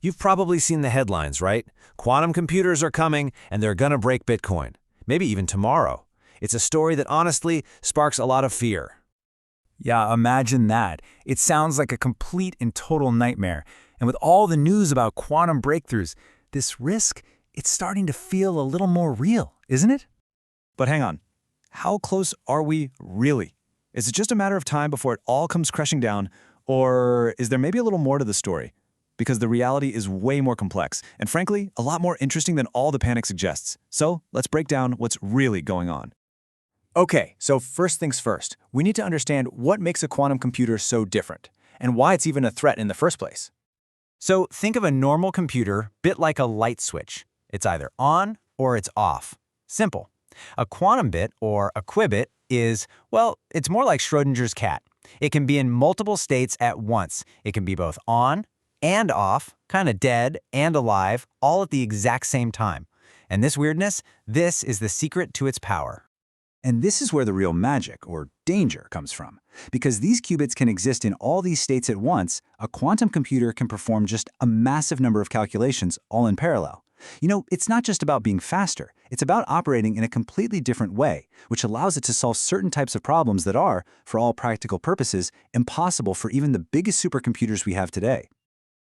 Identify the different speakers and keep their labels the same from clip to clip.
Speaker 1: You've probably seen the headlines, right? Quantum computers are coming, and they're gonna break Bitcoin. Maybe even tomorrow. It's a story that honestly sparks a lot of fear.
Speaker 2: Yeah, imagine that. It sounds like a complete and total nightmare. And with all the news about quantum breakthroughs, this risk, it's starting to feel a little more real, isn't it?
Speaker 3: But hang on. How close are we really? Is it just a matter of time before it all comes crashing down, or is there maybe a little more to the story? Because the reality is way more complex, and frankly, a lot more interesting than all the panic suggests. So let's break down what's really going on. Okay, so first things first, we need to understand what makes a quantum computer so different, and why it's even a threat in the first place.
Speaker 1: So think of a normal computer bit like a light switch. It's either on or it's off. Simple. A quantum bit, or a qubit, is, well, it's more like Schrödinger's cat. It can be in multiple states at once. It can be both on and off, kind of dead and alive, all at the exact same time. And this weirdness, this is the secret to its power.
Speaker 2: And this is where the real magic, or danger, comes from. Because these qubits can exist in all these states at once, a quantum computer can perform just a massive number of calculations all in parallel. You know, it's not just about being faster, it's about operating in a completely different way, which allows it to solve certain types of problems that are, for all practical purposes, impossible for even the biggest supercomputers we have today.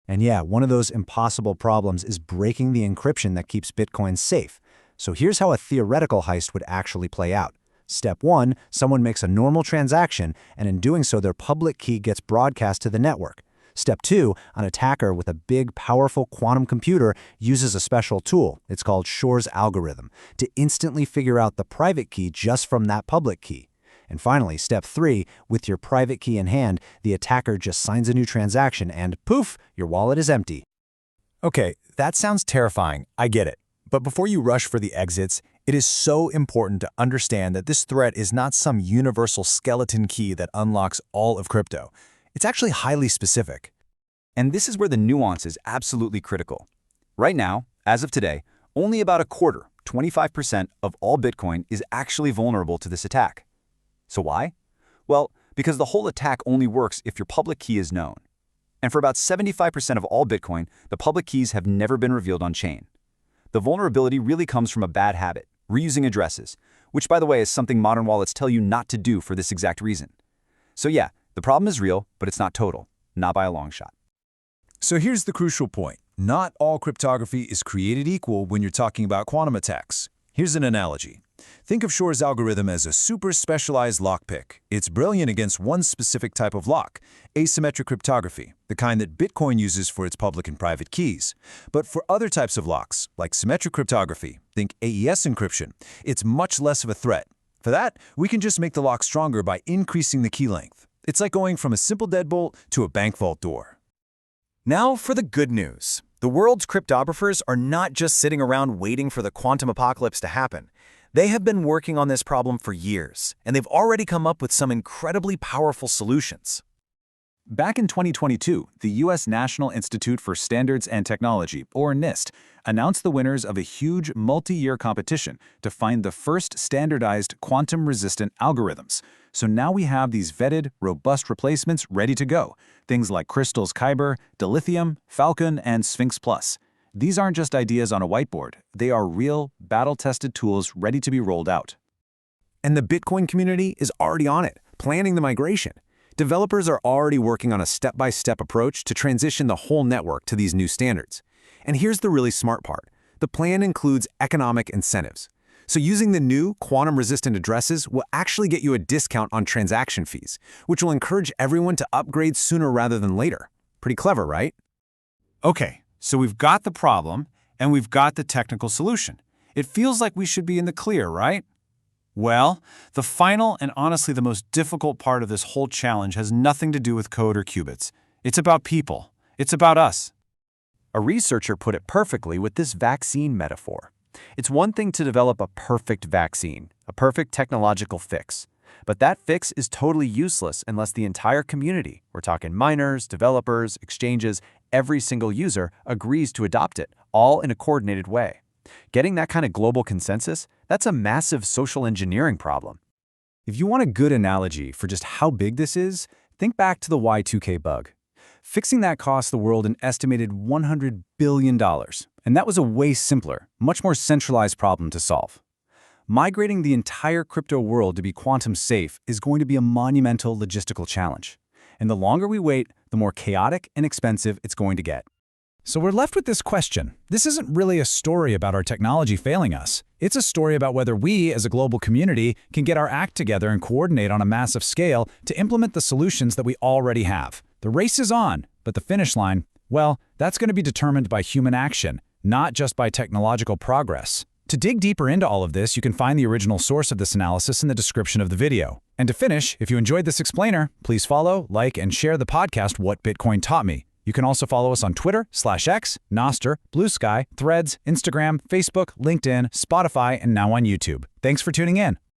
Speaker 1: And yeah, one of those impossible problems is breaking the encryption that keeps Bitcoin safe. So here's how a theoretical heist would actually play out. Step 1, someone makes a normal transaction, and in doing so, their public key gets broadcast to the network. Step 2, an attacker with a big, powerful quantum computer uses a special tool, it's called Shor's algorithm, to instantly figure out the private key just from that public key. And finally, step 3, with your private key in hand, the attacker just signs a new transaction and poof, your wallet is empty.
Speaker 3: Okay, that sounds terrifying, I get it. But before you rush for the exits, it is so important to understand that this threat is not some universal skeleton key that unlocks all of crypto. It's actually highly specific.
Speaker 4: And this is where the nuance is absolutely critical. Right now, as of today, only about a quarter, 25% of all Bitcoin is actually vulnerable to this attack. So why? Well, because the whole attack only works if your public key is known. And for about 75% of all Bitcoin, the public keys have never been revealed on chain. The vulnerability really comes from a bad habit, reusing addresses, which by the way is something modern wallets tell you not to do for this exact reason. So yeah, the problem is real, but it's not total, not by a long shot.
Speaker 3: So here's the crucial point. Not all cryptography is created equal when you're talking about quantum attacks. Here's an analogy. Think of Shor's algorithm as a super specialized lockpick. It's brilliant against one specific type of lock, asymmetric cryptography, the kind that Bitcoin uses for its public and private keys. But for other types of locks, like symmetric cryptography, think AES encryption, it's much less of a threat. For that, we can just make the lock stronger by increasing the key length. It's like going from a simple deadbolt to a bank vault door.
Speaker 5: Now for the good news. The world's cryptographers are not just sitting around waiting for the quantum apocalypse to happen. They have been working on this problem for years, and they've already come up with some incredibly powerful solutions.
Speaker 2: Back in 2022, the U.S. National Institute for Standards and Technology, or NIST, announced the winners of a huge multi-year competition to find the first standardized quantum-resistant algorithms. So now we have these vetted, robust replacements ready to go, things like CRYSTALS-Kyber, Dilithium, Falcon, and Sphinx Plus. These aren't just ideas on a whiteboard. They are real, battle-tested tools ready to be rolled out.
Speaker 1: And the Bitcoin community is already on it, planning the migration. Developers are already working on a step-by-step approach to transition the whole network to these new standards. And here's the really smart part. The plan includes economic incentives. So using the new quantum-resistant addresses will actually get you a discount on transaction fees, which will encourage everyone to upgrade sooner rather than later. Pretty clever, right?
Speaker 2: Okay, so we've got the problem, and we've got the technical solution. It feels like we should be in the clear, right? Well, the final and honestly the most difficult part of this whole challenge has nothing to do with code or qubits. It's about people. It's about us.
Speaker 4: A researcher put it perfectly with this vaccine metaphor. It's one thing to develop a perfect vaccine, a perfect technological fix. But that fix is totally useless unless the entire community, we're talking miners, developers, exchanges, every single user agrees to adopt it, all in a coordinated way. Getting that kind of global consensus, that's a massive social engineering problem.
Speaker 3: If you want a good analogy for just how big this is, think back to the Y2K bug.
Speaker 2: Fixing that cost the world an estimated $100 billion. And that was a way simpler, much more centralized problem to solve. Migrating the entire crypto world to be quantum safe is going to be a monumental logistical challenge. And the longer we wait, the more chaotic and expensive it's going to get.
Speaker 3: So we're left with this question. This isn't really a story about our technology failing us. It's a story about whether we, as a global community, can get our act together and coordinate on a massive scale to implement the solutions that we already have. The race is on, but the finish line, well, that's going to be determined by human action, not just by technological progress. To dig deeper into all of this, you can find the original source of this analysis in the description of the video. And to finish, if you enjoyed this explainer, please follow, like, and share the podcast What Bitcoin Taught Me. You can also follow us on Twitter, /X, Nostr, Blue Sky, Threads, Instagram, Facebook, LinkedIn, Spotify, and now on YouTube. Thanks for tuning in.